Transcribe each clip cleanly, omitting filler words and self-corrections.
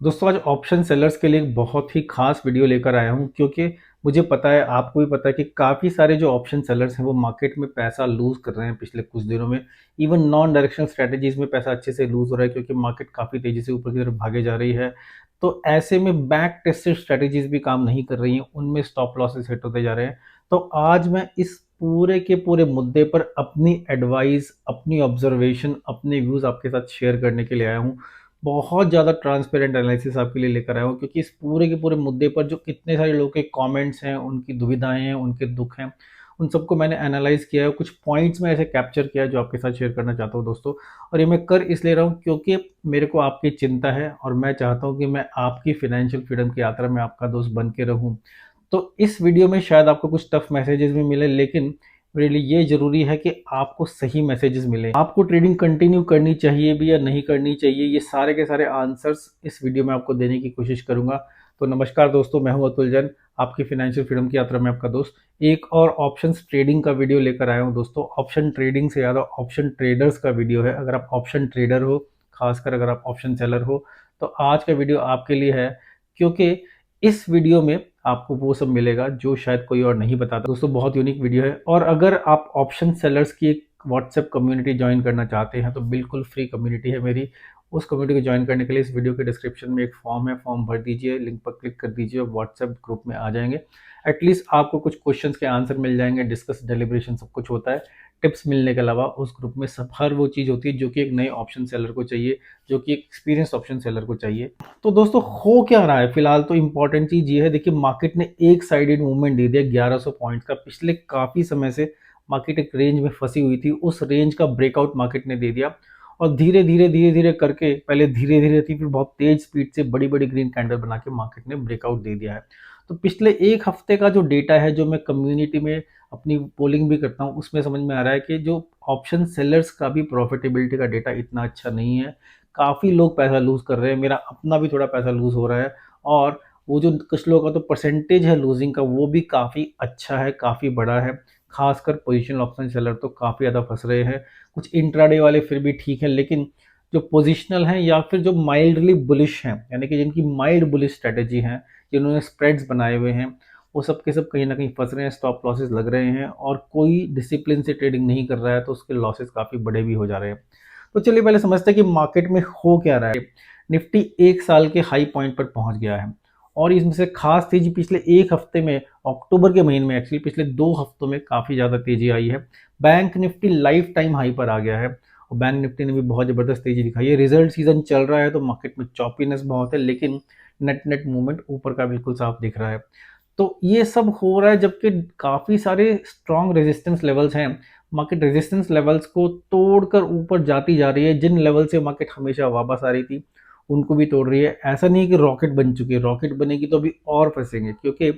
दोस्तों आज option sellers के लिए एक बहुत ही खास वीडियो लेकर आया हूं क्योंकि मुझे पता है, आपको भी पता है कि काफ़ी सारे जो ऑप्शन सेलर्स हैं वो मार्केट में पैसा लूज़ कर रहे हैं पिछले कुछ दिनों में। इवन नॉन डायरेक्शनल स्ट्रैटेजीज में पैसा अच्छे से लूज़ हो रहा है क्योंकि मार्केट काफ़ी तेज़ी से ऊपर की तरफ भागे जा रही है। तो ऐसे में बैक टेस्टेड स्ट्रैटेजीज भी काम नहीं कर रही हैं, उनमें स्टॉप लॉसेस हिट होते जा रहे हैं। तो आज मैं इस पूरे के पूरे मुद्दे पर अपनी एडवाइस, अपनी ऑब्जर्वेशन, अपने व्यूज़ आपके साथ शेयर करने के लिए आया हूँ। बहुत ज़्यादा ट्रांसपेरेंट एनालिसिस आपके लिए लेकर आया हूँ क्योंकि इस पूरे के पूरे मुद्दे पर जो कितने सारे लोगों के कमेंट्स हैं, उनकी दुविधाएं हैं, उनके दुख हैं, उन सबको मैंने एनालाइज किया है। कुछ पॉइंट्स में ऐसे कैप्चर किया है जो आपके साथ शेयर करना चाहता हूँ दोस्तों। और ये मैं कर इसलिए रहा हूँ क्योंकि मेरे को आपकी चिंता है और मैं चाहता हूँ कि मैं आपकी फाइनेंशियल फ्रीडम की यात्रा में आपका दोस्त बन के रहूँ। तो इस वीडियो में शायद आपको कुछ टफ मैसेजेस भी मिले, लेकिन मेरे लिए ये ज़रूरी है कि आपको सही मैसेजेस मिले। आपको ट्रेडिंग कंटिन्यू करनी चाहिए भी या नहीं करनी चाहिए, ये सारे के सारे आंसर्स इस वीडियो में आपको देने की कोशिश करूंगा। तो नमस्कार दोस्तों, मैं हूं अतुल जैन, आपकी फाइनेंशियल फ्रीडम की यात्रा में आपका दोस्त। एक और ऑप्शंस ट्रेडिंग का वीडियो लेकर आया हूं दोस्तों। ऑप्शन ट्रेडिंग से ज़्यादा ऑप्शन ट्रेडर्स का वीडियो है। अगर आप ऑप्शन ट्रेडर हो, खासकर अगर आप ऑप्शन सेलर हो, तो आज का वीडियो आपके लिए है क्योंकि इस वीडियो में आपको वो सब मिलेगा जो शायद कोई और नहीं बताता। दोस्तों बहुत यूनिक वीडियो है। और अगर आप ऑप्शन सेलर्स की एक व्हाट्सएप कम्युनिटी ज्वाइन करना चाहते हैं तो बिल्कुल फ्री कम्युनिटी है मेरी। उस कम्युनिटी को ज्वाइन करने के लिए इस वीडियो के डिस्क्रिप्शन में एक फॉर्म है, फॉर्म भर दीजिए, लिंक पर क्लिक कर दीजिए और व्हाट्सएप ग्रुप में आ जाएंगे। एटलीस्ट आपको कुछ क्वेश्चंस के आंसर मिल जाएंगे, डिस्कस डेलिब्रेशन सब कुछ होता है। टिप्स मिलने के अलावा उस ग्रुप में सब हर वो चीज़ होती है जो कि एक नए ऑप्शन सेलर को चाहिए, जो कि एक एक्सपीरियंस ऑप्शन सेलर को चाहिए। तो दोस्तों हो क्या रहा है फिलहाल, तो इंपॉर्टेंट चीज ये है, देखिए मार्केट ने एक साइडेड मूवमेंट दे दिया 1100 पॉइंट्स का। पिछले काफी समय से मार्केट एक रेंज में फंसी हुई थी, उस रेंज का ब्रेकआउट मार्केट ने दे दिया। और धीरे धीरे करके, पहले धीरे धीरे थी, फिर बहुत तेज स्पीड से बड़ी बड़ी ग्रीन कैंडल बना के मार्केट ने ब्रेकआउट दे दिया है। तो पिछले एक हफ्ते का जो डेटा है, जो मैं कम्युनिटी में अपनी पोलिंग भी करता हूँ, उसमें समझ में आ रहा है कि जो ऑप्शन सेलर्स का भी प्रॉफिटेबिलिटी का डेटा इतना अच्छा नहीं है। काफ़ी लोग पैसा लूज़ कर रहे हैं, मेरा अपना भी थोड़ा पैसा लूज़ हो रहा है। और वो जो कुछ लोगों का तो परसेंटेज है लूजिंग का, वो भी काफ़ी अच्छा है, काफ़ी बड़ा है। खासकर पोजिशनल ऑप्शन सेलर तो काफ़ी ज़्यादा फंस रहे हैं। कुछ इंट्राडे वाले फिर भी ठीक है, लेकिन जो पोजिशनल हैं या फिर जो माइल्डली बुलिश हैं, यानी कि जिनकी माइल्ड बुलिश स्ट्रेटेजी है, जिन्होंने स्प्रेड्स बनाए हुए हैं, वो सब के सब कहीं ना कहीं फंस रहे हैं, स्टॉप लॉसेस लग रहे हैं और कोई डिसिप्लिन से ट्रेडिंग नहीं कर रहा है, तो उसके लॉसेस काफ़ी बड़े भी हो जा रहे हैं। तो चलिए पहले समझते हैं कि मार्केट में हो क्या रहा है। निफ्टी एक साल के हाई पॉइंट पर पहुंच गया है और इसमें से खास तेजी पिछले एक हफ्ते में, अक्टूबर के महीने में, एक्चुअली पिछले 2 हफ्तों में काफ़ी ज़्यादा तेजी आई है। Bank Nifty life time high पर आ गया है और बैंक निफ्टी ने भी बहुत ज़बरदस्त तेजी दिखाई है। रिजल्ट सीजन चल रहा है तो मार्केट में चॉपीनेस बहुत है, लेकिन नेट नेट मूवमेंट ऊपर का बिल्कुल साफ दिख रहा है। तो ये सब हो रहा है जबकि काफ़ी सारे स्ट्रॉन्ग रेजिस्टेंस लेवल्स हैं। मार्केट रेजिस्टेंस लेवल्स को तोड़कर ऊपर जाती जा रही है। जिन लेवल से मार्केट हमेशा वापस आ रही थी उनको भी तोड़ रही है। ऐसा नहीं है कि रॉकेट बन चुकी है, रॉकेट बनेगी तो अभी और फंसेंगे क्योंकि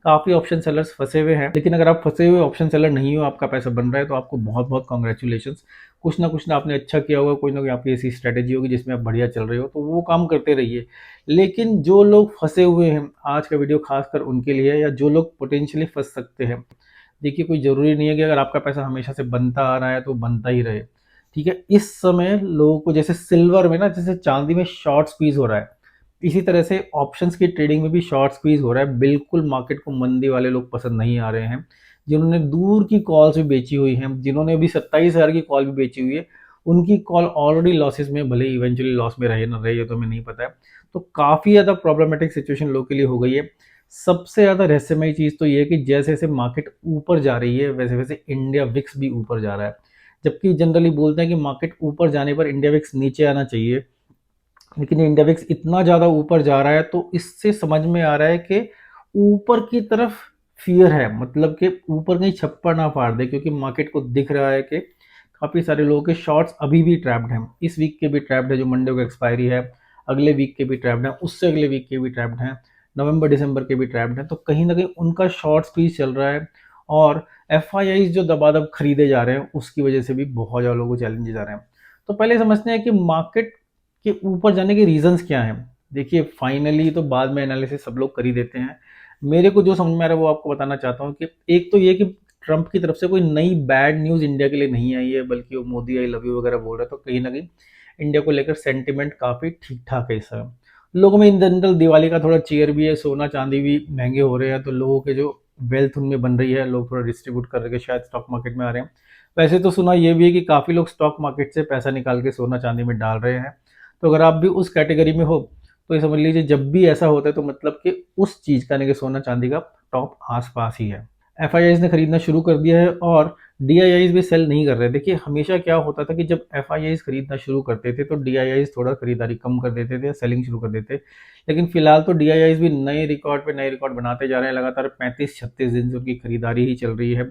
काफ़ी ऑप्शन सेलर्स फंसे हुए हैं। लेकिन अगर आप फंसे हुए ऑप्शन सेलर नहीं हो, आपका पैसा बन रहा है, तो आपको बहुत बहुत कॉन्ग्रेचुलेशन। कुछ ना आपने अच्छा किया होगा, कोई ना कोई आपकी ऐसी स्ट्रैटेजी होगी जिसमें आप बढ़िया चल रहे हो, तो वो काम करते रहिए। लेकिन जो लोग फंसे हुए हैं, आज का वीडियो खासकर उनके लिए है, या जो लोग पोटेंशियली फंस सकते हैं। देखिए कोई ज़रूरी नहीं है कि अगर आपका पैसा हमेशा से बनता आ रहा है तो बनता ही रहे। ठीक है, इस समय लोगों को जैसे सिल्वर में ना, जैसे चांदी में शॉर्ट स्क्वीज हो रहा है, इसी तरह से ऑप्शंस की ट्रेडिंग में भी शॉर्ट स्क्वीज हो रहा है। बिल्कुल मार्केट को मंदी वाले लोग पसंद नहीं आ रहे हैं। जिन्होंने दूर की कॉल्स भी बेची हुई हैं, जिन्होंने अभी 27,000 की कॉल भी बेची हुई है, उनकी कॉल ऑलरेडी लॉसेस में, भले इवेंचुअली लॉस में रहे ना रहे, ये तो हमें नहीं पता है। तो काफ़ी ज़्यादा प्रॉब्लमेटिक सिचुएशन लोगों के लिए हो गई है। सबसे ज़्यादा रहस्यमयी चीज़ तो ये है कि जैसे जैसे मार्केट ऊपर जा रही है, वैसे वैसे इंडिया विक्स भी ऊपर जा रहा है। जबकि जनरली बोलते हैं कि मार्केट ऊपर जाने पर इंडिया विक्स नीचे आना चाहिए, लेकिन इंडिया विक्स इतना ज़्यादा ऊपर जा रहा है, तो इससे समझ में आ रहा है कि ऊपर की तरफ फियर है, मतलब कि ऊपर कहीं छप्पर ना फाड़ दे, क्योंकि मार्केट को दिख रहा है कि काफ़ी सारे लोगों के शॉर्ट्स अभी भी ट्रैप्ड हैं। इस वीक के भी ट्रैप्ड है, जो मंडे को एक्सपायरी है, अगले वीक के भी ट्रैप्ड हैं, उससे अगले वीक के भी ट्रैप्ड हैं, नवंबर दिसंबर के भी ट्रैप्ड हैं। तो कहीं ना कहीं उनका शॉर्ट स्क्वीज चल रहा है और एफ आई आई जो दबादब खरीदे जा रहे हैं, उसकी वजह से भी बहुत ज़्यादा लोगों को चैलेंजेस आ रहे हैं। तो पहले समझते हैं कि मार्केट के ऊपर जाने के रीजंस क्या हैं। देखिए फाइनली तो बाद में एनालिसिस सब लोग कर ही देते हैं। मेरे को जो समझ में आ रहा है वो आपको बताना चाहता हूँ कि एक तो ये कि ट्रंप की तरफ से कोई नई बैड न्यूज़ इंडिया के लिए नहीं आई है, बल्कि वो मोदी आई लव यू वगैरह बोल रहा है, तो कहीं ना कहीं इंडिया को लेकर सेंटिमेंट काफ़ी ठीक ठाक है इस समय। लोगों में इन जनरल दिवाली का थोड़ा चीयर भी है, सोना चांदी भी महंगे हो रहे हैं, तो लोगों के जो वेल्थ उनमें बन रही है, लोग थोड़ा डिस्ट्रीब्यूट कर के शायद स्टॉक मार्केट में आ रहे हैं। वैसे तो सुना ये भी है कि काफ़ी लोग स्टॉक मार्केट से पैसा निकाल के सोना चांदी में डाल रहे हैं। तो अगर आप भी उस कैटेगरी में हो तो ये समझ लीजिए जब भी ऐसा होता है तो मतलब कि उस चीज़ का यानी कि सोना चांदी का टॉप आसपास ही है। एफआईआईज ने खरीदना शुरू कर दिया है और डीआईआईज भी सेल नहीं कर रहे। देखिए हमेशा क्या होता था कि जब एफआईआईज खरीदना शुरू करते थे तो डीआईआईज थोड़ा खरीदारी कम कर देते थे, सेलिंग शुरू कर देते। लेकिन फिलहाल तो डीआईआईज भी नए रिकॉर्ड पे नए रिकॉर्ड बनाते जा रहे हैं, लगातार 35-36 दिन से उनकी खरीदारी ही चल रही है।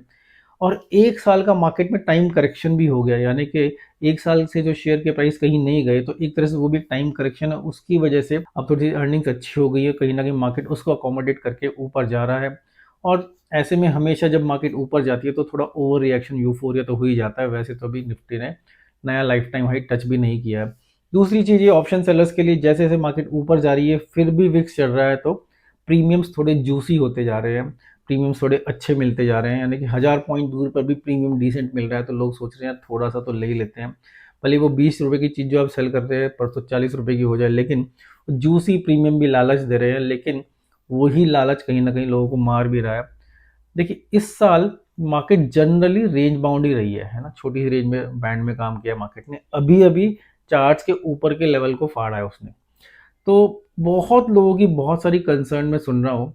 और एक साल का मार्केट में टाइम करेक्शन भी हो गया, यानी कि एक साल से जो शेयर के प्राइस कहीं नहीं गए, तो एक तरह से वो भी टाइम करेक्शन है, उसकी वजह से अब थोड़ी अर्निंग्स अच्छी हो गई है, कहीं ना कहीं मार्केट उसको अकोमोडेट करके ऊपर जा रहा है। और ऐसे में हमेशा जब मार्केट ऊपर जाती है तो थोड़ा ओवर रिएक्शन, यूफोरिया तो हो ही जाता है। वैसे तो अभी निफ्टी ने नया लाइफ टाइम हाई टच भी नहीं किया है। दूसरी चीज़ ये ऑप्शन सेलर्स के लिए, जैसे जैसे मार्केट ऊपर जा रही है फिर भी विक्स चल रहा है, तो प्रीमियम्स थोड़े जूसी होते जा रहे हैं, प्रीमियम्स थोड़े अच्छे मिलते जा रहे हैं, यानी कि 1000 पॉइंट दूर पर भी प्रीमियम डिसेंट मिल रहा है, तो लोग सोच रहे हैं थोड़ा सा तो ले ही लेते हैं। भले वो 20 रुपये की चीज़ जो आप सेल करते हैं परसों 40 रुपये की हो जाए, लेकिन जूसी प्रीमियम भी लालच दे रहे हैं, लेकिन वही लालच कहीं ना कहीं लोगों को मार भी रहा है। देखिए इस साल मार्केट जनरली रेंज बाउंड ही रही है ना, छोटी सी रेंज में बैंड में काम किया मार्केट ने। अभी अभी चार्ट्स के ऊपर के लेवल को फाड़ा है उसने। तो बहुत लोगों की बहुत सारी कंसर्न मैं सुन रहा हूँ।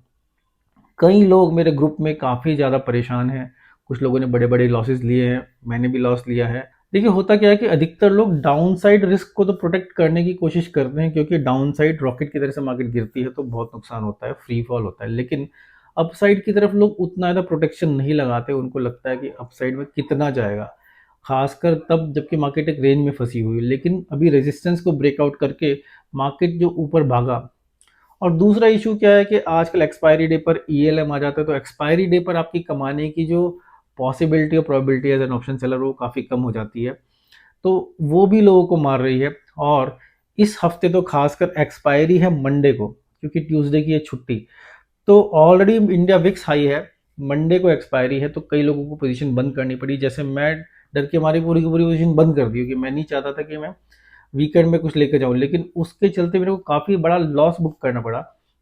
कई लोग मेरे ग्रुप में काफ़ी ज़्यादा परेशान हैं, कुछ लोगों ने बड़े बड़े लॉसेस लिए हैं, मैंने भी लॉस लिया है। देखिए होता क्या है कि अधिकतर लोग डाउन साइड रिस्क को तो प्रोटेक्ट करने की कोशिश करते हैं, क्योंकि डाउन साइड रॉकेट की तरह से मार्केट गिरती है तो बहुत नुकसान होता है, फ्री फॉल होता है। लेकिन अप साइड की तरफ लोग उतना ज़्यादा प्रोटेक्शन नहीं लगाते, उनको लगता है कि अप साइड में कितना जाएगा, खासकर तब जबकि मार्केट एक रेंज में फंसी हुई है। लेकिन अभी रेजिस्टेंस को ब्रेकआउट करके मार्केट जो ऊपर भागा। और दूसरा इशू क्या है कि आजकल एक्सपायरी डे पर ईएलएम आ जाता है, तो एक्सपायरी डे पर आपकी कमाने की जो पॉसिबिलिटी और probability as an option seller वो काफ़ी कम हो जाती है, तो वो भी लोगों को मार रही है। और इस हफ्ते तो खासकर एक्सपायरी है मंडे को, क्योंकि ट्यूसडे की है छुट्टी, तो ऑलरेडी इंडिया विक्स हाई है, मंडे को एक्सपायरी है, तो कई लोगों को पोजीशन बंद करनी पड़ी। जैसे मैं डर के मारी पूरी की पूरी पोजीशन बंद कर दी, क्योंकि मैं नहीं चाहता था कि मैं वीकेंड में कुछ लेकर जाऊँ, लेकिन उसके चलते मेरे को काफ़ी बड़ा लॉस बुक करना पड़ा,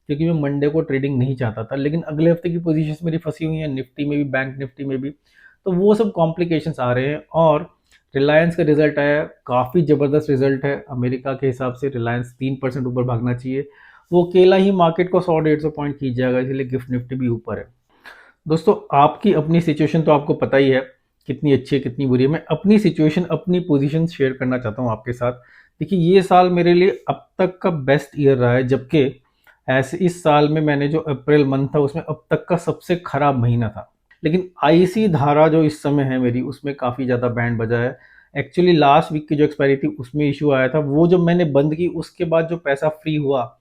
क्योंकि मैं मंडे को ट्रेडिंग नहीं चाहता था। लेकिन अगले हफ्ते की पोजीशंस मेरी फंसी हुई हैं, निफ्टी में भी, बैंक निफ्टी में भी, तो वो सब कॉम्प्लिकेशंस आ रहे हैं। और रिलायंस का रिजल्ट आया, काफ़ी ज़बरदस्त रिजल्ट है, अमेरिका के हिसाब से रिलायंस 3% ऊपर भागना चाहिए, वो अकेला ही मार्केट को 100-150 पॉइंट खींच जाएगा, इसलिए गिफ्ट निफ्टी भी ऊपर है। दोस्तों आपकी अपनी सिचुएशन तो आपको पता ही है कितनी अच्छी है कितनी बुरी है। मैं अपनी सिचुएशन, अपनी पोजीशन शेयर करना चाहता हूँ आपके साथ। देखिए ये साल मेरे लिए अब तक का बेस्ट ईयर रहा है, जबकि ऐसे इस साल में मैंने जो अप्रैल मंथ था उसमें अब तक का सबसे खराब महीना था। लेकिन आईसी धारा जो इस समय है मेरी, उसमें काफ़ी ज़्यादा बैंड बजा है। एक्चुअली लास्ट वीक की जो एक्सपायरी थी उसमें इशू आया था, वो जब मैंने बंद की उसके बाद जो पैसा फ्री हुआ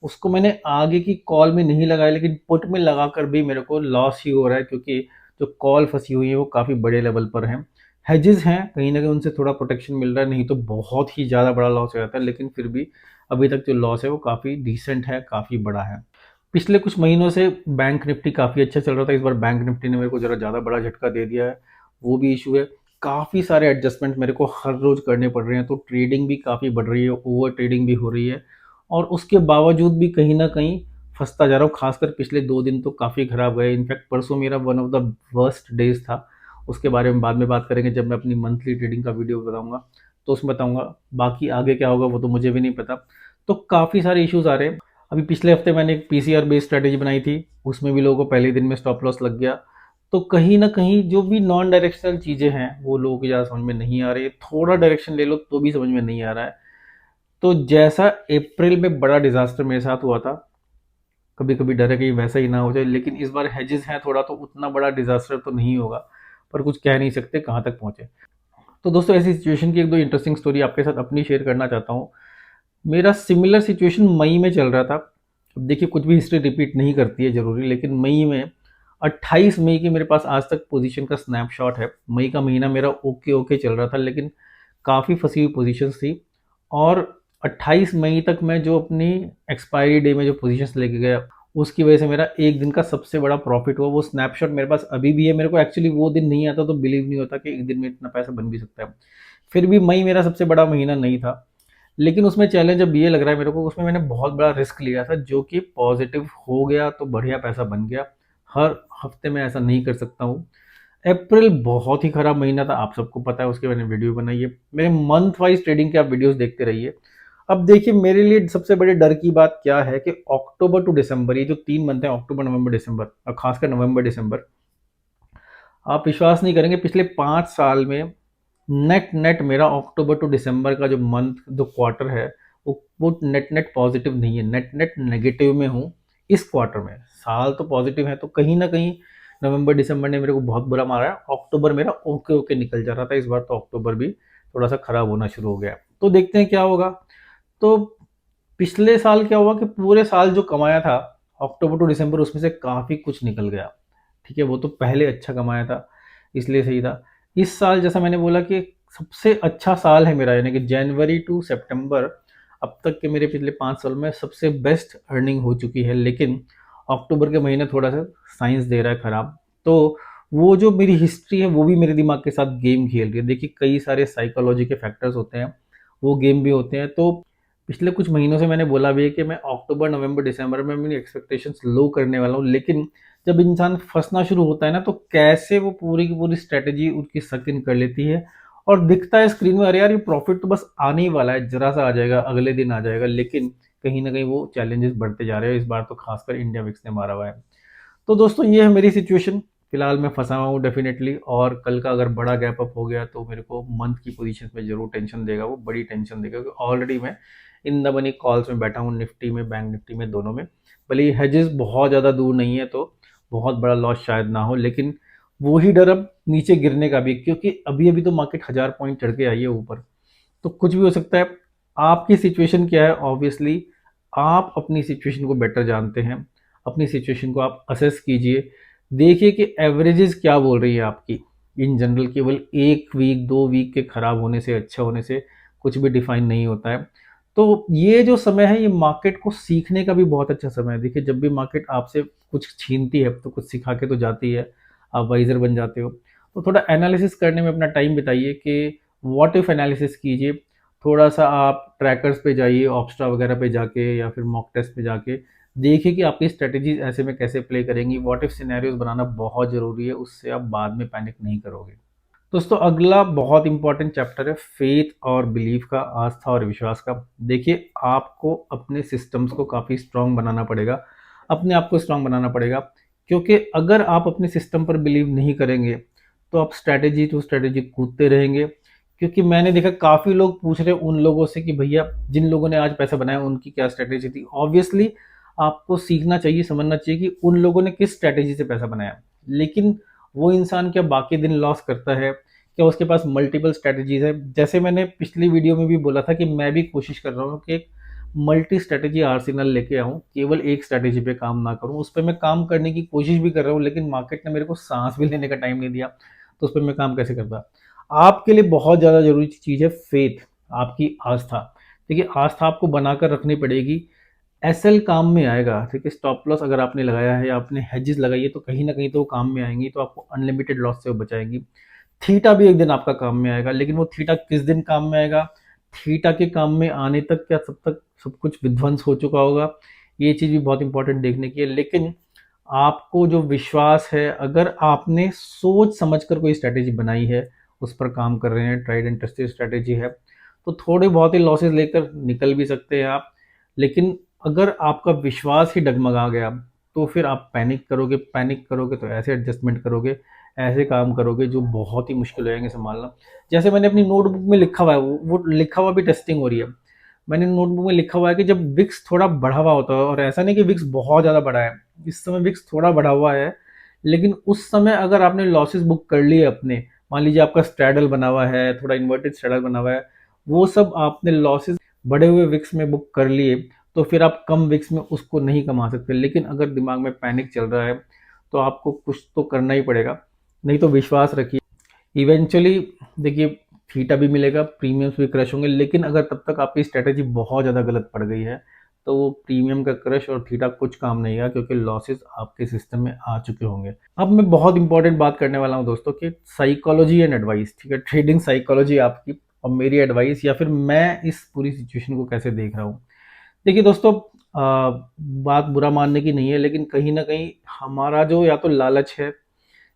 उसको मैंने आगे की कॉल में नहीं लगाया, लेकिन पुट में लगाकर भी मेरे को लॉस ही हो रहा है, क्योंकि जो कॉल फंसी हुई है वो काफ़ी बड़े लेवल पर हैं। हेजेस हैं, कहीं ना कहीं उनसे थोड़ा प्रोटेक्शन मिल रहा है, नहीं तो बहुत ही ज़्यादा बड़ा लॉस हो जाता है। लेकिन फिर भी अभी तक जो लॉस है वो काफ़ी डिसेंट है, काफ़ी बड़ा है। पिछले कुछ महीनों से बैंक निफ्टी काफ़ी अच्छा चल रहा था, इस बार बैंक निफ्टी ने मेरे को ज़रा ज़्यादा बड़ा झटका दे दिया है, वो भी इशू है। काफ़ी सारे एडजस्टमेंट मेरे को हर रोज़ करने पड़ रहे हैं, तो ट्रेडिंग भी काफ़ी बढ़ रही है, ओवर ट्रेडिंग भी हो रही है, और उसके बावजूद भी कहीं न कहीं फँसता जा रहा हूँ। ख़ासकर पिछले 2 दिन तो काफ़ी ख़राब गए, इनफैक्ट परसों मेरा one of the worst days था। उसके बारे में बाद में बात करेंगे जब मैं अपनी मंथली ट्रेडिंग का वीडियो बताऊँगा, तो उसमें बताऊँगा। बाकी आगे क्या होगा वो तो मुझे भी नहीं पता। तो काफ़ी सारे इश्यूज़ आ रहे हैं। अभी पिछले हफ्ते मैंने एक पीसीआर बेस्ड स्ट्रैटेजी बनाई थी, उसमें भी लोगों को पहले ही दिन में स्टॉप लॉस लग गया। तो कहीं न कहीं जो भी नॉन डायरेक्शनल चीज़ें हैं, वो लोगों को ज़्यादा समझ में नहीं आ रही है। थोड़ा डायरेक्शन ले लो तो भी समझ में नहीं आ रहा है। तो जैसा अप्रैल में बड़ा डिज़ास्टर मेरे साथ हुआ था, कभी-कभी डर है कहीं वैसा ही ना हो जाए, लेकिन इस बार हेजेस हैं थोड़ा, तो उतना बड़ा डिज़ास्टर तो नहीं होगा, पर कुछ कह नहीं सकते कहाँ तक पहुँचे। तो दोस्तों ऐसी सिचुएशन की 1-2 इंटरेस्टिंग स्टोरी आपके साथ अपनी शेयर करना चाहता हूँ। मेरा सिमिलर सिचुएशन मई में चल रहा था। अब देखिए कुछ भी हिस्ट्री रिपीट नहीं करती है ज़रूरी, लेकिन मई में 28 मई की मेरे पास आज तक पोजीशन का स्नैपशॉट है। मई का महीना मेरा ओके चल रहा था, लेकिन काफ़ी फंसी हुई पोजीशंस थी। और 28 मई तक मैं जो अपनी एक्सपायरी डे में जो पोजीशंस लेके गया, उसकी वजह से मेरा एक दिन का सबसे बड़ा प्रॉफिट हुआ। वो स्नैपशॉट मेरे पास अभी भी है। मेरे को एक्चुअली वो दिन नहीं आता तो बिलीव नहीं होता कि एक दिन में इतना पैसा बन भी सकता है। फिर भी मई मेरा सबसे बड़ा महीना नहीं था, लेकिन उसमें चैलेंज अब ये लग रहा है मेरे को, उसमें मैंने बहुत बड़ा रिस्क लिया था जो कि पॉजिटिव हो गया तो बढ़िया पैसा बन गया। हर हफ्ते में ऐसा नहीं कर सकता हूँ। अप्रैल बहुत ही खराब महीना था, आप सबको पता है, उसके मैंने वीडियो बनाई है। मेरे मंथ वाइज ट्रेडिंग के आप वीडियोस देखते रहिए। अब देखिए मेरे लिए सबसे बड़े डर की बात क्या है कि अक्टूबर टू दिसंबर, ये जो 3 मंथ है, अक्टूबर नवंबर दिसंबर, और खासकर नवंबर दिसंबर, आप विश्वास नहीं करेंगे पिछले 5 साल में नेट नेट मेरा अक्टूबर टू दिसंबर का जो मंथ, जो क्वार्टर है, वो नेट नेट पॉजिटिव नहीं है, नेट नेट नेगेटिव में हूँ इस क्वार्टर में। साल तो पॉजिटिव है, तो कहीं ना कहीं नवंबर दिसंबर ने मेरे को बहुत बुरा मारा है। अक्टूबर मेरा ओके ओके निकल जा रहा था, इस बार तो अक्टूबर भी थोड़ा सा खराब होना शुरू हो गया। तो देखते हैं क्या होगा। तो पिछले साल क्या हुआ कि पूरे साल जो कमाया था अक्टूबर टू दिसंबर, उसमें से काफ़ी कुछ निकल गया। ठीक है, वो तो पहले अच्छा कमाया था, इसलिए सही था। इस साल जैसा मैंने बोला कि सबसे अच्छा साल है मेरा, यानी कि जनवरी टू सितंबर अब तक के मेरे पिछले 5 साल में सबसे बेस्ट अर्निंग हो चुकी है। लेकिन अक्टूबर के महीने थोड़ा सा साइंस दे रहा है खराब। तो वो जो मेरी हिस्ट्री है वो भी मेरे दिमाग के साथ गेम खेल रही है। देखिए कई सारे साइकोलॉजी के फैक्टर्स होते हैं, वो गेम भी होते हैं। तो पिछले कुछ महीनों से मैंने बोला भी है कि मैं अक्टूबर नवंबर दिसंबर में मेरी एक्सपेक्टेशंस लो करने वाला हूँ। लेकिन जब इंसान फंसना शुरू होता है ना, तो कैसे वो पूरी की पूरी स्ट्रेटेजी उसकी सक इन कर लेती है, और दिखता है स्क्रीन में अरे यार ये प्रॉफिट तो बस आने ही वाला है, जरा सा आ जाएगा, अगले दिन आ जाएगा। लेकिन कहीं ना कहीं वो चैलेंजेस बढ़ते जा रहे हैं, इस बार तो खासकर इंडिया विक्स ने मारा हुआ है। तो दोस्तों ये है मेरी सिचुएशन, फिलहाल मैं फंसा हुआ हूँ डेफिनेटली। और कल का अगर बड़ा गैप अप हो गया तो मेरे को मंथ की पोजीशन में जरूर टेंशन देगा, वो बड़ी टेंशन देगा, क्योंकि ऑलरेडी मैं इन द मनी कॉल्स में बैठा हूँ, निफ्टी में, बैंक निफ्टी में, दोनों में। भले हेजेस बहुत ज़्यादा दूर नहीं है तो बहुत बड़ा लॉस शायद ना हो, लेकिन वो ही डर अब नीचे गिरने का भी, क्योंकि अभी अभी तो मार्केट 1000 पॉइंट चढ़ के आई है ऊपर, तो कुछ भी हो सकता है। आपकी सिचुएशन क्या है, ऑब्वियसली आप अपनी सिचुएशन को बेटर जानते हैं। अपनी सिचुएशन को आप असेस कीजिए, देखिए कि एवरेजेस क्या बोल रही है आपकी। इन जनरल केवल 1 वीक 2 वीक के खराब होने से, अच्छा होने से कुछ भी डिफाइन नहीं होता है। तो ये जो समय है, ये मार्केट को सीखने का भी बहुत अच्छा समय है। देखिए जब भी मार्केट आपसे कुछ छीनती है तो कुछ सिखा के तो जाती है, आप वाइजर बन जाते हो। तो थोड़ा एनालिसिस करने में अपना टाइम बिताइए, कि व्हाट इफ एनालिसिस कीजिए। थोड़ा सा आप ट्रैकर्स पे जाइए, ऑप्स्ट्रा वगैरह पे जाके, या फिर मॉक टेस्ट पे जाके देखिए कि आपकी स्ट्रेटजीज ऐसे में कैसे प्ले करेंगी। व्हाट इफ सिनेरियोज बनाना बहुत ज़रूरी है, उससे आप बाद में पैनिक नहीं करोगे। दोस्तों अगला बहुत इंपॉर्टेंट चैप्टर है फेथ और बिलीफ का, आस्था और विश्वास का। देखिए आपको अपने सिस्टम्स को काफ़ी स्ट्रांग बनाना पड़ेगा, अपने आप को स्ट्रांग बनाना पड़ेगा। क्योंकि अगर आप अपने सिस्टम पर बिलीव नहीं करेंगे तो आप स्ट्रैटेजी टू स्ट्रैटेजी कूदते रहेंगे। क्योंकि मैंने देखा काफ़ी लोग पूछ रहे हैं उन लोगों से कि भैया जिन लोगों ने आज पैसा बनाया उनकी क्या स्ट्रैटेजी थी। ऑब्वियसली आपको सीखना चाहिए, समझना चाहिए कि उन लोगों ने किस स्ट्रैटेजी से पैसा बनाया। लेकिन वो इंसान क्या बाकी दिन लॉस करता है, क्या उसके पास मल्टीपल स्ट्रैटेजीज है। जैसे मैंने पिछली वीडियो में भी बोला था कि मैं भी कोशिश कर रहा हूँ कि एक मल्टी स्ट्रैटेजी आर्सेनल लेके आऊँ, केवल एक स्ट्रैटेजी पे काम ना करूँ। उस पर मैं काम करने की कोशिश भी कर रहा हूँ, लेकिन मार्केट ने मेरे को सांस भी लेने का टाइम नहीं दिया, तो उस पर मैं काम कैसे करता। आपके लिए बहुत ज़्यादा जरूरी चीज़ है फेथ, आपकी आस्था। देखिए आस्था आपको बनाकर रखनी पड़ेगी, एसएल काम में आएगा। ठीक है, स्टॉप लॉस अगर आपने लगाया है या आपने हेजेस लगाई है तो कहीं ना कहीं तो वो काम में आएंगी, तो आपको अनलिमिटेड लॉस से वो बचाएंगी। थीटा भी एक दिन आपका काम में आएगा, लेकिन वो थीटा किस दिन काम में आएगा, थीटा के काम में आने तक क्या सब तक सब कुछ विध्वंस हो चुका होगा, ये चीज़ भी बहुत इंपॉर्टेंट देखने की है। लेकिन आपको जो विश्वास है, अगर आपने सोच समझकर कोई स्ट्रैटेजी बनाई है, उस पर काम कर रहे हैं, ट्राइड एंड टेस्टेड स्ट्रैटेजी है, तो थोड़े बहुत ही लॉसेस लेकर निकल भी सकते हैं आप। लेकिन अगर आपका विश्वास ही डगमगा गया तो फिर आप पैनिक करोगे, पैनिक करोगे तो ऐसे एडजस्टमेंट करोगे, ऐसे काम करोगे जो बहुत ही मुश्किल हो जाएंगे संभालना। जैसे मैंने अपनी नोटबुक में लिखा हुआ है, वो लिखा हुआ भी टेस्टिंग हो रही है। मैंने नोटबुक में लिखा हुआ है कि जब विक्स थोड़ा बढ़ा हुआ होता है, और ऐसा नहीं कि विक्स बहुत ज़्यादा बढ़ा है, इस समय विक्स थोड़ा बढ़ा हुआ है, लेकिन उस समय अगर आपने लॉसेस बुक कर लिए अपने, मान लीजिए आपका स्ट्रैडल बना हुआ है, थोड़ा इन्वर्टेड स्ट्रैडल बना हुआ है, वो सब आपने लॉसेस बढ़े हुए विक्स में बुक कर लिए, तो फिर आप कम विक्स में उसको नहीं कमा सकते। लेकिन अगर दिमाग में पैनिक चल रहा है तो आपको कुछ तो करना ही पड़ेगा, नहीं तो विश्वास रखिए इवेंचुअली। देखिए थीटा भी मिलेगा, प्रीमियम्स भी क्रश होंगे, लेकिन अगर तब तक आपकी स्ट्रेटेजी बहुत ज़्यादा गलत पड़ गई है तो वो प्रीमियम का क्रश और थीटा कुछ काम नहीं है, क्योंकि लॉसेस आपके सिस्टम में आ चुके होंगे। अब मैं बहुत इंपॉर्टेंट बात करने वाला हूँ दोस्तों कि साइकोलॉजी एंड एडवाइस। ठीक है, ट्रेडिंग साइकोलॉजी आपकी और मेरी एडवाइस या फिर मैं इस पूरी सिचुएशन को कैसे देख रहा हूँ। देखिए दोस्तों, बात बुरा मानने की नहीं है, लेकिन कहीं न कहीं हमारा जो या तो लालच है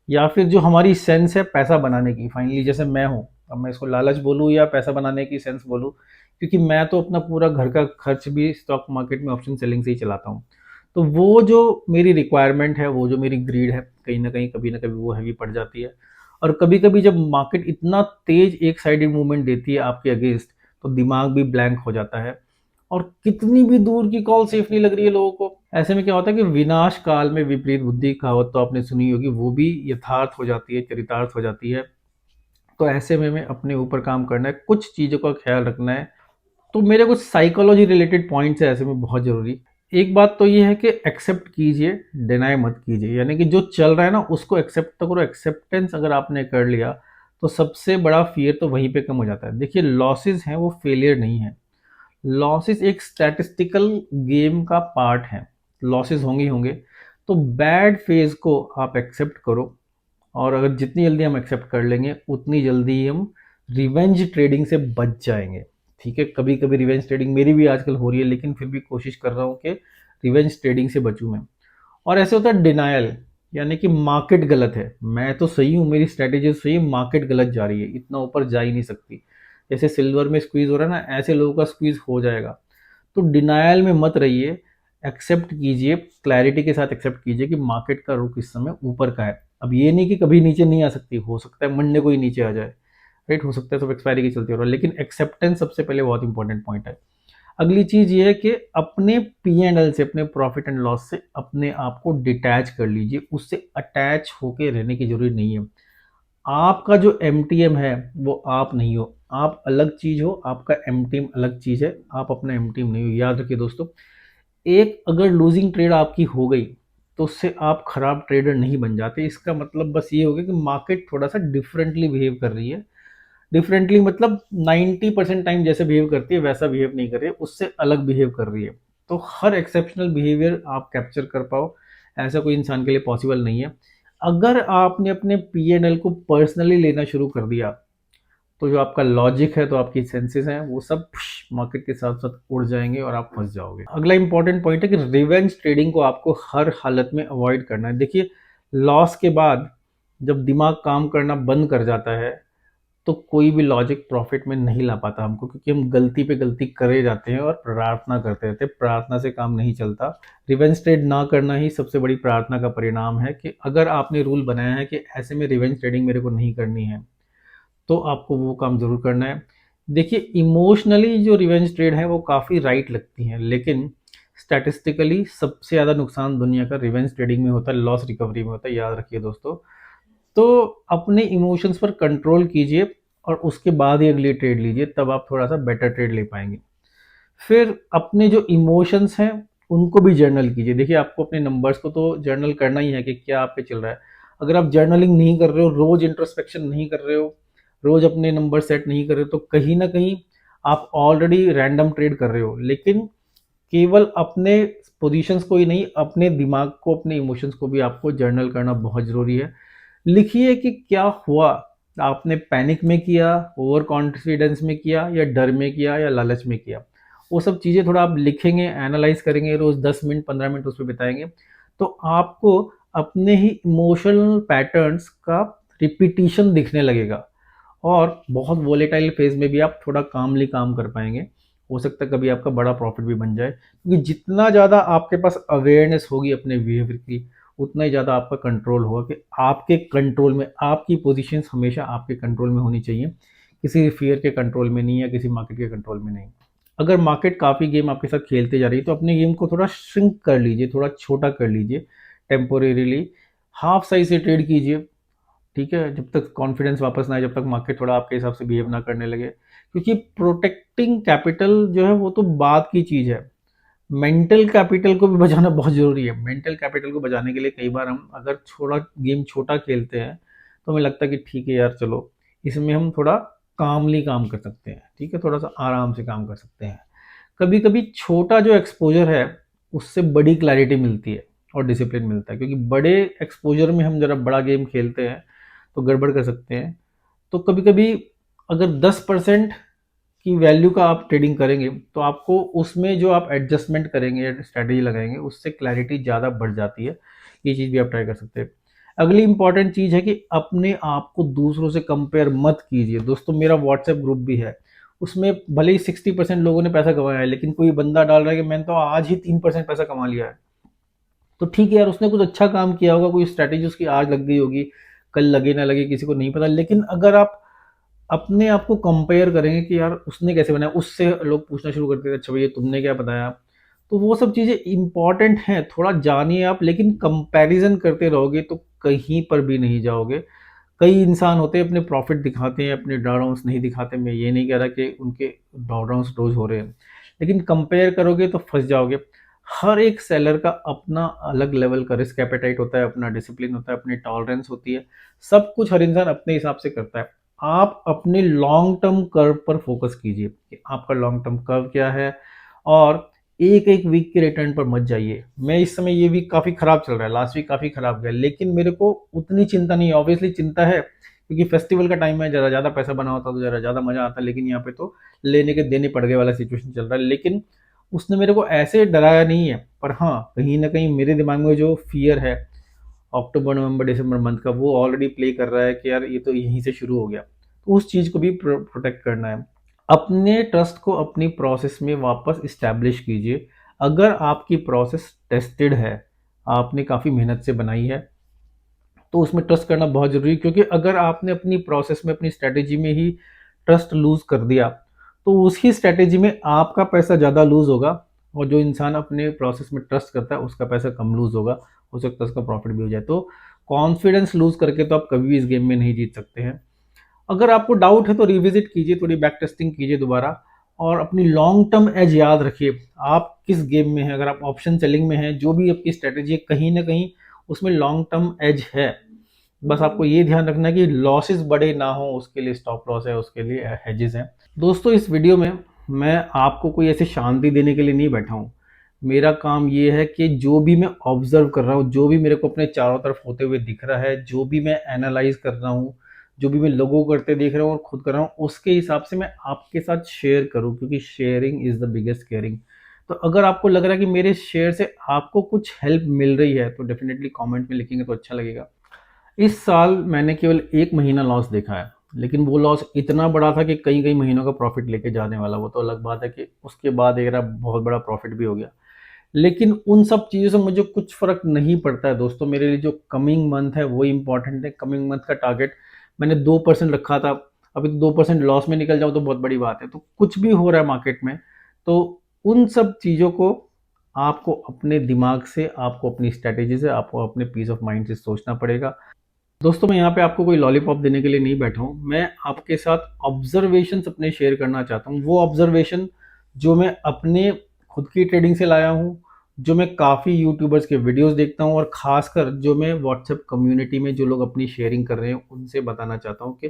या फिर जो हमारी सेंस है पैसा बनाने की, फाइनली जैसे मैं हूँ, अब मैं इसको लालच बोलूँ या पैसा बनाने की सेंस बोलूँ, क्योंकि मैं तो अपना पूरा घर का खर्च भी स्टॉक मार्केट में ऑप्शन सेलिंग से ही चलाता हूँ। तो वो जो मेरी रिक्वायरमेंट है, वो जो मेरी ग्रीड है, कहीं न कहीं कभी न कभी वो हैवी पड़ जाती है। और कभी-कभी जब मार्केट इतना तेज़ एक साइडेड मूवमेंट देती है आपके अगेंस्ट, तो दिमाग भी ब्लैंक हो जाता है और कितनी भी दूर की कॉल सेफ नहीं लग रही है लोगों को। ऐसे में क्या होता है कि विनाश काल में विपरीत बुद्धि कहावत तो आपने सुनी होगी, वो भी यथार्थ हो जाती है, चरितार्थ हो जाती है। तो ऐसे में हमें अपने ऊपर काम करना है, कुछ चीज़ों का ख्याल रखना है। तो मेरे कुछ साइकोलॉजी रिलेटेड पॉइंट्स है ऐसे में बहुत ज़रूरी। एक बात तो ये है कि एक्सेप्ट कीजिए, डिनाई मत कीजिए। यानी कि जो चल रहा है ना उसको एक्सेप्ट तो करो। एक्सेप्टेंस अगर आपने कर लिया तो सबसे बड़ा फ़ियर तो वहीं पे कम हो जाता है। देखिए लॉसेस हैं वो फेलियर नहीं है। लॉसेस एक स्टैटिस्टिकल गेम का पार्ट है। लॉसेस होंगे ही होंगे। तो बैड फेज़ को आप एक्सेप्ट करो और अगर जितनी जल्दी हम एक्सेप्ट कर लेंगे उतनी जल्दी हम रिवेंज ट्रेडिंग से बच जाएंगे। ठीक है, कभी कभी रिवेंज ट्रेडिंग मेरी भी आजकल हो रही है, लेकिन फिर भी कोशिश कर रहा हूँ कि रिवेंज ट्रेडिंग से बचूं मैं। और ऐसे होता है डिनायल, यानी कि मार्केट गलत है, मैं तो सही हूँ, मेरी स्ट्रेटेजी सही है, मार्केट गलत जा रही है, इतना ऊपर जा ही नहीं सकती। जैसे सिल्वर में स्क्वीज हो रहा है ना, ऐसे लोगों का स्क्वीज हो जाएगा। तो डिनायल में मत रहिए, एक्सेप्ट कीजिए, क्लैरिटी के साथ एक्सेप्ट कीजिए कि मार्केट का रुख इस समय ऊपर का है। अब ये नहीं कि कभी नीचे नहीं आ सकती, हो सकता है मंडे को ही नीचे आ जाए, राइट, हो सकता है सब एक्सपायरी की चलती हो रहा है, लेकिन एक्सेप्टेंस सबसे पहले बहुत इंपॉर्टेंट पॉइंट है। अगली चीज ये है कि अपने पी एंड एल से, अपने प्रॉफिट एंड लॉस से अपने आप को डिटैच कर लीजिए, उससे अटैच होके रहने की जरूरत नहीं है। आपका जो एम टी एम है वो आप नहीं हो, आप अलग चीज हो, आपका एम टी एम अलग चीज है, आप अपना एम टी एम नहीं हो, याद रखिए दोस्तों। एक अगर लूजिंग ट्रेड आपकी हो गई तो उससे आप खराब ट्रेडर नहीं बन जाते। इसका मतलब बस ये हो गया कि मार्केट थोड़ा सा डिफरेंटली बिहेव कर रही है। डिफरेंटली मतलब 90% टाइम जैसे बिहेव करती है वैसा बिहेव नहीं कर रही है, उससे अलग बिहेव कर रही है। तो हर एक्सेप्शनल बिहेवियर आप कैप्चर कर पाओ, ऐसा कोई इंसान के लिए पॉसिबल नहीं है। अगर आपने अपने पी एंड एल को पर्सनली लेना शुरू कर दिया तो जो आपका लॉजिक है, तो आपकी सेंसेस हैं, वो सब मार्केट के साथ साथ उड़ जाएंगे और आप फंस जाओगे। अगला इंपॉर्टेंट पॉइंट है कि रिवेंज ट्रेडिंग को आपको हर हालत में अवॉइड करना है। देखिए लॉस के बाद जब दिमाग काम करना बंद कर जाता है तो कोई भी लॉजिक प्रॉफिट में नहीं ला पाता हमको, क्योंकि हम गलती पे गलती करे जाते हैं और प्रार्थना करते रहते हैं। प्रार्थना से काम नहीं चलता। रिवेंज ट्रेड ना करना ही सबसे बड़ी प्रार्थना का परिणाम है। कि अगर आपने रूल बनाया है कि ऐसे में रिवेंज ट्रेडिंग मेरे को नहीं करनी है, तो आपको वो काम ज़रूर करना है। देखिए इमोशनली जो रिवेंज ट्रेड है वो काफ़ी राइट लगती हैं, लेकिन स्टैटिस्टिकली सबसे ज़्यादा नुकसान दुनिया का रिवेंज ट्रेडिंग में होता है, लॉस रिकवरी में होता है, याद रखिए दोस्तों। तो अपने इमोशंस पर कंट्रोल कीजिए और उसके बाद ही अगली ट्रेड लीजिए, तब आप थोड़ा सा बेटर ट्रेड ले पाएंगे। फिर अपने जो इमोशंस हैं उनको भी जर्नल कीजिए। देखिए आपको अपने नंबर्स को तो जर्नल करना ही है कि क्या आप पे चल रहा है। अगर आप जर्नलिंग नहीं कर रहे हो, रोज इंट्रोस्पेक्शन नहीं कर रहे हो, रोज अपने नंबर सेट नहीं कर रहे हो, तो कहीं ना कहीं आप ऑलरेडी रैंडम ट्रेड कर रहे हो। लेकिन केवल अपने पोजीशंस को ही नहीं, अपने दिमाग को, अपने इमोशंस को भी आपको जर्नल करना बहुत ज़रूरी है। लिखिए कि क्या हुआ, आपने पैनिक में किया, ओवर कॉन्फिडेंस में किया, या डर में किया, या लालच में किया। वो सब चीज़ें थोड़ा आप लिखेंगे, एनालाइज करेंगे, रोज 10 मिनट 15 मिनट उस पर बिताएंगे, तो आपको अपने ही इमोशनल पैटर्न्स का रिपीटिशन दिखने लगेगा। और बहुत वोलेटाइल फेज में भी आप थोड़ा कामली काम कर पाएंगे। हो सकता है कभी आपका बड़ा प्रॉफिट भी बन जाए, क्योंकि जितना ज़्यादा आपके पास अवेयरनेस होगी अपने बिहेवियर की, उतना ही ज़्यादा आपका कंट्रोल होगा। कि आपके कंट्रोल में, आपकी पोजीशंस हमेशा आपके कंट्रोल में होनी चाहिए, किसी फियर के कंट्रोल में नहीं, या किसी मार्केट के कंट्रोल में नहीं। अगर मार्केट काफ़ी गेम आपके साथ खेलते जा रही है तो अपने गेम को थोड़ा श्रिंक कर लीजिए, थोड़ा छोटा कर लीजिए टेम्पोरेरीली। हाफ साइज से ट्रेड कीजिए, ठीक है, जब तक कॉन्फिडेंस वापस ना आए, जब तक मार्केट थोड़ा आपके हिसाब से बिहेव ना करने लगे। क्योंकि प्रोटेक्टिंग कैपिटल जो है वो तो बात की चीज़ है, मेंटल कैपिटल को भी बचाना बहुत ज़रूरी है। मेंटल कैपिटल को बचाने के लिए कई बार हम अगर थोड़ा गेम छोटा खेलते हैं तो हमें लगता है कि ठीक है यार चलो, इसमें हम थोड़ा कामली काम कर सकते हैं, ठीक है, थोड़ा सा आराम से काम कर सकते हैं। कभी कभी छोटा जो एक्सपोजर है उससे बड़ी क्लैरिटी मिलती है और डिसिप्लिन मिलता है, क्योंकि बड़े एक्सपोजर में हम जरा बड़ा गेम खेलते हैं तो गड़बड़ कर सकते हैं। तो कभी कभी अगर 10% की वैल्यू का आप ट्रेडिंग करेंगे तो आपको उसमें जो आप एडजस्टमेंट करेंगे या स्ट्रैटेजी लगाएंगे उससे क्लैरिटी ज़्यादा बढ़ जाती है। ये चीज़ भी आप ट्राई कर सकते हैं। अगली इंपॉर्टेंट चीज़ है कि अपने आप को दूसरों से कंपेयर मत कीजिए। दोस्तों मेरा व्हाट्सएप ग्रुप भी है, उसमें भले ही 60% लोगों ने पैसा कमाया है, लेकिन कोई बंदा डाल रहा है कि मैंने तो आज ही 3% पैसा कमा लिया है। तो ठीक है यार, उसने कुछ अच्छा काम किया होगा, कोई स्ट्रैटेजी उसकी आज लग गई होगी, कल लगे ना लगे किसी को नहीं पता। लेकिन अगर आप अपने आप को कंपेयर करेंगे कि यार उसने कैसे बनाया, उससे लोग पूछना शुरू करते थे अच्छा भैया तुमने क्या बताया। तो वो सब चीज़ें इंपॉर्टेंट हैं, थोड़ा जानिए आप, लेकिन कंपैरिजन करते रहोगे तो कहीं पर भी नहीं जाओगे। कई इंसान होते हैं अपने प्रॉफिट दिखाते हैं, अपने ड्रॉडाउन्स नहीं दिखाते। मैं ये नहीं कह रहा कि उनके ड्रॉडाउन्स रोज हो रहे हैं, लेकिन कंपेयर करोगे तो फंस जाओगे। हर एक सेलर का अपना अलग लेवल का रिस्क एपेटाइट होता है, अपना डिसिप्लिन होता है, अपनी टॉलरेंस होती है। सब कुछ हर इंसान अपने हिसाब से करता है। आप अपने लॉन्ग टर्म कर्व पर फोकस कीजिए कि आपका लॉन्ग टर्म कर्व क्या है, और एक एक वीक के रिटर्न पर मत जाइए। मैं इस समय ये वीक काफ़ी ख़राब चल रहा है, लास्ट वीक काफ़ी ख़राब गया, लेकिन मेरे को उतनी चिंता नहीं है। ऑब्वियसली चिंता है क्योंकि फेस्टिवल का टाइम है, ज़रा ज़्यादा पैसा बना होता तो ज़रा ज़्यादा मज़ा आता, लेकिन यहाँ पे तो लेने के देने पड़ गए वाला सिचुएशन चल रहा है। लेकिन उसने मेरे को ऐसे डराया नहीं है, पर हाँ कहीं ना कहीं मेरे दिमाग में जो फियर है अक्टूबर नवंबर दिसंबर मंथ का, वो ऑलरेडी प्ले कर रहा है कि यार ये तो यहीं से शुरू हो गया। तो उस चीज़ को भी प्रोटेक्ट करना है। अपने ट्रस्ट को अपनी प्रोसेस में वापस इस्टेब्लिश कीजिए। अगर आपकी प्रोसेस टेस्टेड है, आपने काफ़ी मेहनत से बनाई है, तो उसमें ट्रस्ट करना बहुत ज़रूरी है। क्योंकि अगर आपने अपनी प्रोसेस में अपनी स्ट्रैटेजी में ही ट्रस्ट लूज़ कर दिया तो उसी स्ट्रैटेजी में आपका पैसा ज़्यादा लूज़ होगा, और जो इंसान अपने प्रोसेस में ट्रस्ट करता है उसका पैसा कम लूज़ होगा, हो सकता है उसका प्रॉफिट भी हो जाए। तो कॉन्फिडेंस लूज़ करके तो आप कभी भी इस गेम में नहीं जीत सकते हैं। अगर आपको डाउट है तो रिविजिट कीजिए, थोड़ी बैक टेस्टिंग कीजिए दोबारा, और अपनी लॉन्ग टर्म एज याद रखिए। आप किस गेम में हैं, अगर आप ऑप्शन सेलिंग में हैं, जो भी आपकी स्ट्रेटेजी है कहीं ना कहीं उसमें लॉन्ग टर्म एज है। बस आपको ये ध्यान रखना है कि लॉसेस बड़े ना हो, उसके लिए स्टॉप लॉस है, उसके लिए हेजेस हैं। दोस्तों इस वीडियो में मैं आपको कोई ऐसे शांति देने के लिए नहीं बैठा हूँ। मेरा काम ये है कि जो भी मैं ऑब्जर्व कर रहा हूँ, जो भी मेरे को अपने चारों तरफ होते हुए दिख रहा है, जो भी मैं एनालाइज कर रहा हूँ, जो भी मैं लोगों को करते देख रहा हूँ और खुद कर रहा हूँ, उसके हिसाब से मैं आपके साथ शेयर करूँ, क्योंकि sharing is the biggest caring. तो अगर आपको लग रहा है कि मेरे शेयर से आपको कुछ हेल्प मिल रही है तो डेफिनेटली कमेंट में लिखेंगे तो अच्छा लगेगा। इस साल मैंने केवल 1 महीना लॉस देखा है, लेकिन वो लॉस इतना बड़ा था कि कई-कई महीनों का प्रॉफ़िट लेके जाने वाला। वो तो अलग बात है कि उसके बाद मेरा बहुत बड़ा प्रॉफ़िट भी हो गया। लेकिन उन सब चीज़ों से मुझे कुछ फ़र्क नहीं पड़ता है दोस्तों। मेरे लिए जो कमिंग मंथ है वो इम्पोर्टेंट है। कमिंग मंथ का टारगेट मैंने 2% रखा था, अभी तो 2% लॉस में निकल जाऊँ तो बहुत बड़ी बात है। तो कुछ भी हो रहा है मार्केट में, तो उन सब चीज़ों को आपको अपने दिमाग से, आपको अपनी स्ट्रैटेजी से, आपको अपने पीस ऑफ माइंड से सोचना पड़ेगा। दोस्तों मैं यहाँ पे आपको कोई लॉलीपॉप देने के लिए नहीं बैठा हूँ। मैं आपके साथ ऑब्जर्वेशंस अपने शेयर करना चाहता हूँ। वो ऑब्जर्वेशन जो मैं अपने खुद की ट्रेडिंग से लाया हूँ, जो मैं काफ़ी यूट्यूबर्स के वीडियोस देखता हूँ, और ख़ासकर जो मैं व्हाट्सएप कम्युनिटी में जो लोग अपनी शेयरिंग कर रहे हैं उनसे बताना चाहता हूँ कि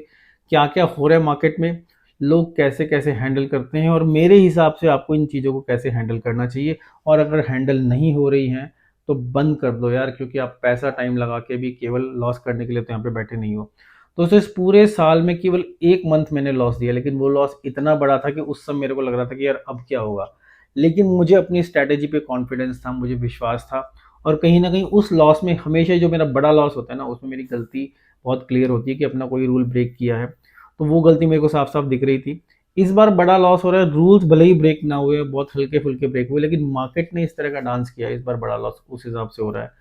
क्या क्या हो रहा है मार्केट में, लोग कैसे कैसे हैंडल करते हैं, और मेरे हिसाब से आपको इन चीज़ों को कैसे हैंडल करना चाहिए। और अगर हैंडल नहीं हो रही हैं तो बंद कर दो यार, क्योंकि आप पैसा टाइम लगा के भी केवल लॉस करने के लिए तो यहाँ पे बैठे नहीं हो। तो इस पूरे साल में केवल 1 मंथ मैंने लॉस दिया, लेकिन वो लॉस इतना बड़ा था कि उस समय मेरे को लग रहा था कि यार अब क्या होगा। लेकिन मुझे अपनी स्ट्रैटेजी पे कॉन्फिडेंस था, मुझे विश्वास था, और कहीं न कहीं उस लॉस में हमेशा जो मेरा बड़ा लॉस होता है ना, उसमें मेरी गलती बहुत क्लियर होती है कि अपना कोई रूल ब्रेक किया है। तो वो गलती मेरे को साफ-साफ दिख रही थी। इस बार बड़ा लॉस हो रहा है, रूल्स भले ही ब्रेक ना हुए, बहुत हल्के-फुल्के ब्रेक हुए, लेकिन मार्केट ने इस तरह का डांस किया, इस बार बड़ा लॉस उस हिसाब से हो रहा है।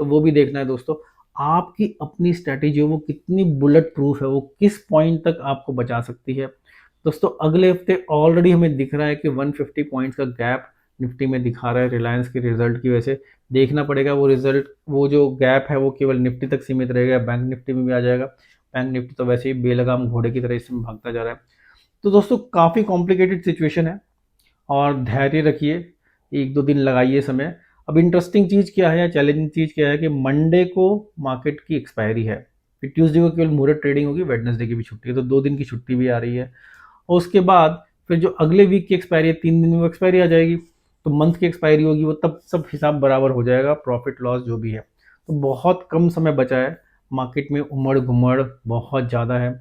तो वो भी देखना है दोस्तों। आपकी अपनी स्ट्रैटेजी वो कितनी बुलेट प्रूफ है, वो किस पॉइंट तक आपको बचा सकती है। दोस्तों अगले हफ्ते ऑलरेडी हमें दिख रहा है कि 150 पॉइंट्स का गैप निफ्टी में दिखा रहा है, रिलायंस के रिजल्ट की वजह से। देखना पड़ेगा वो रिजल्ट, वो जो गैप है वो केवल निफ्टी तक सीमित रहेगा, बैंक निफ्टी में भी आ जाएगा। बैंक निफ्टी तो वैसे ही बेलगाम घोड़े की तरह इसमें भागता जा रहा है। तो दोस्तों काफ़ी कॉम्प्लिकेटेड सिचुएशन है, और धैर्य रखिए, 1-2 दिन लगाइए समय। अब इंटरेस्टिंग चीज़ क्या है या चैलेंजिंग चीज़ क्या है कि मंडे को मार्केट की एक्सपायरी है, फिर ट्यूसडे को केवल मुहूर्त ट्रेडिंग होगी, वेडनेसडे की भी छुट्टी है, तो 2 दिन की छुट्टी भी आ रही है। और उसके बाद फिर जो अगले वीक की एक्सपायरी है, 3 दिन में वो एक्सपायरी आ जाएगी, तो मंथ की एक्सपायरी होगी, वो तब सब हिसाब बराबर हो जाएगा, प्रॉफिट लॉस जो भी है। तो बहुत कम समय बचा है, मार्केट में उमड़ घुमड़ बहुत ज़्यादा है।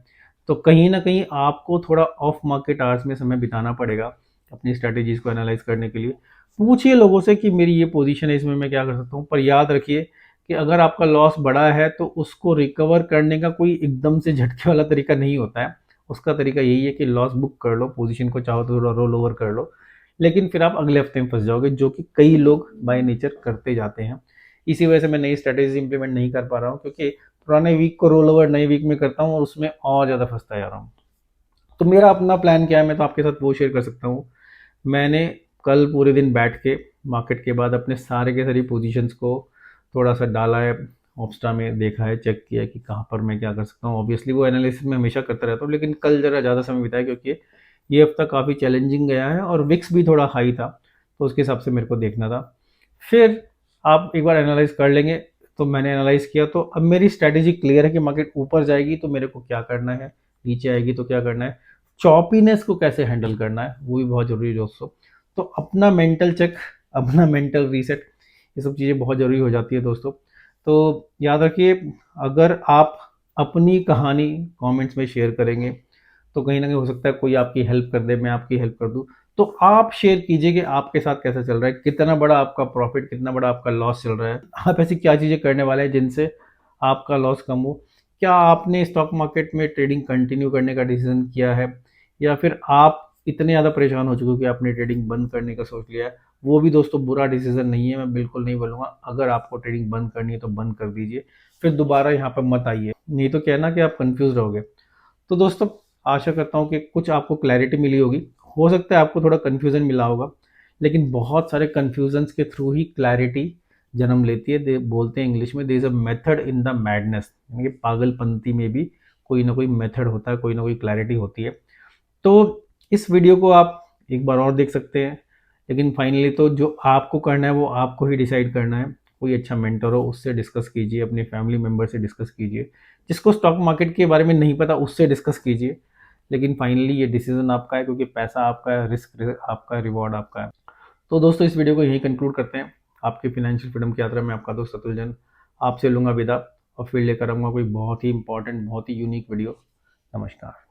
तो कहीं ना कहीं आपको थोड़ा ऑफ मार्केट आवर्स में समय बिताना पड़ेगा अपनी स्ट्रैटेजीज को एनालाइज करने के लिए। पूछिए लोगों से कि मेरी ये पोजीशन है, इसमें मैं क्या कर सकता हूँ। पर याद रखिए कि अगर आपका लॉस बड़ा है तो उसको रिकवर करने का कोई एकदम से झटके वाला तरीका नहीं होता है। उसका तरीका यही है कि लॉस बुक कर लो, पोजीशन को चाहो तो थोड़ा रोल ओवर कर लो, लेकिन फिर आप अगले हफ्ते में फंस जाओगे, जो कि कई लोग बाय नेचर करते जाते हैं। इसी वजह से मैं नई स्ट्रैटेजी इंप्लीमेंट नहीं कर पा रहा हूँ, क्योंकि पुराने वीक को रोल ओवर नए वीक में करता हूँ और उसमें और ज़्यादा फंसता जा रहा हूँ। तो मेरा अपना प्लान क्या है, मैं तो आपके साथ वो शेयर कर सकता हूँ। मैंने कल पूरे दिन बैठ के मार्केट के बाद अपने सारे के सारी पोजीशंस को थोड़ा सा डाला है, ऑप्स्टा में देखा है, चेक किया है कि कहाँ पर मैं क्या कर सकता हूँ। ऑब्वियसली वो एनालिसिस मैं हमेशा करता रहता हूँ, लेकिन कल ज़रा ज़्यादा समय बिताया क्योंकि ये हफ्ता काफ़ी चैलेंजिंग गया है और विक्स भी थोड़ा हाई था, तो उसके हिसाब से मेरे को देखना था। फिर आप एक बार एनालाइज कर लेंगे। तो मैंने एनालाइज किया, तो अब मेरी स्ट्रैटेजी क्लियर है कि मार्केट ऊपर जाएगी तो मेरे को क्या करना है, नीचे आएगी तो क्या करना है, चॉपीनेस को कैसे हैंडल करना है, वो भी बहुत जरूरी है दोस्तों। तो अपना मेंटल चेक, अपना मेंटल रीसेट, ये सब चीज़ें बहुत ज़रूरी हो जाती है दोस्तों। तो याद रखिए, अगर आप अपनी कहानी कमेंट्स में शेयर करेंगे तो कहीं ना कहीं हो सकता है कोई आपकी हेल्प कर दे, मैं आपकी हेल्प कर दूं। तो आप शेयर कीजिए कि आपके साथ कैसा चल रहा है, कितना बड़ा आपका प्रॉफिट, कितना बड़ा आपका लॉस चल रहा है, आप ऐसी क्या चीज़ें करने वाले हैं जिनसे आपका लॉस कम हो। क्या आपने स्टॉक मार्केट में ट्रेडिंग कंटिन्यू करने का डिसीजन किया है, या फिर आप इतने ज़्यादा परेशान हो चुके हो कि आपने ट्रेडिंग बंद करने का सोच लिया है। वो भी दोस्तों बुरा डिसीजन नहीं है, मैं बिल्कुल नहीं बोलूँगा। अगर आपको ट्रेडिंग बंद करनी है तो बंद कर दीजिए, फिर दोबारा यहाँ पर मत आइए, नहीं तो क्या है ना कि आप कंफ्यूज रहोगे। तो दोस्तों, आशा करता हूँ कि कुछ आपको क्लैरिटी मिली होगी। हो सकता है आपको थोड़ा कन्फ्यूज़न मिला होगा, लेकिन बहुत सारे कन्फ्यूजन्स के थ्रू ही क्लैरिटी जन्म लेती है। दे बोलते हैं इंग्लिश में, there is a method in the madness, यानी कि पागलपंती में भी कोई ना कोई मेथड होता है, कोई ना कोई क्लैरिटी होती है। तो इस वीडियो को आप एक बार और देख सकते हैं, लेकिन फाइनली तो जो आपको करना है वो आपको ही डिसाइड करना है। कोई अच्छा मेंटर हो उससे डिस्कस कीजिए, अपने फैमिली मेम्बर से डिस्कस कीजिए, जिसको स्टॉक मार्केट के बारे में नहीं पता उससे डिस्कस कीजिए। लेकिन फाइनली ये डिसीजन आपका है, क्योंकि पैसा आपका है, रिस्क आपका है, रिवॉर्ड आपका है। तो दोस्तों, इस वीडियो को यहीं कंक्लूड करते हैं। आपकी फाइनेंशियल फ्रीडम की यात्रा में आपका दोस्त अतुल जैन आपसे लूँगा विदा, और फिर लेकर आऊँगा कोई बहुत ही इंपॉर्टेंट, बहुत ही यूनिक वीडियो। नमस्कार।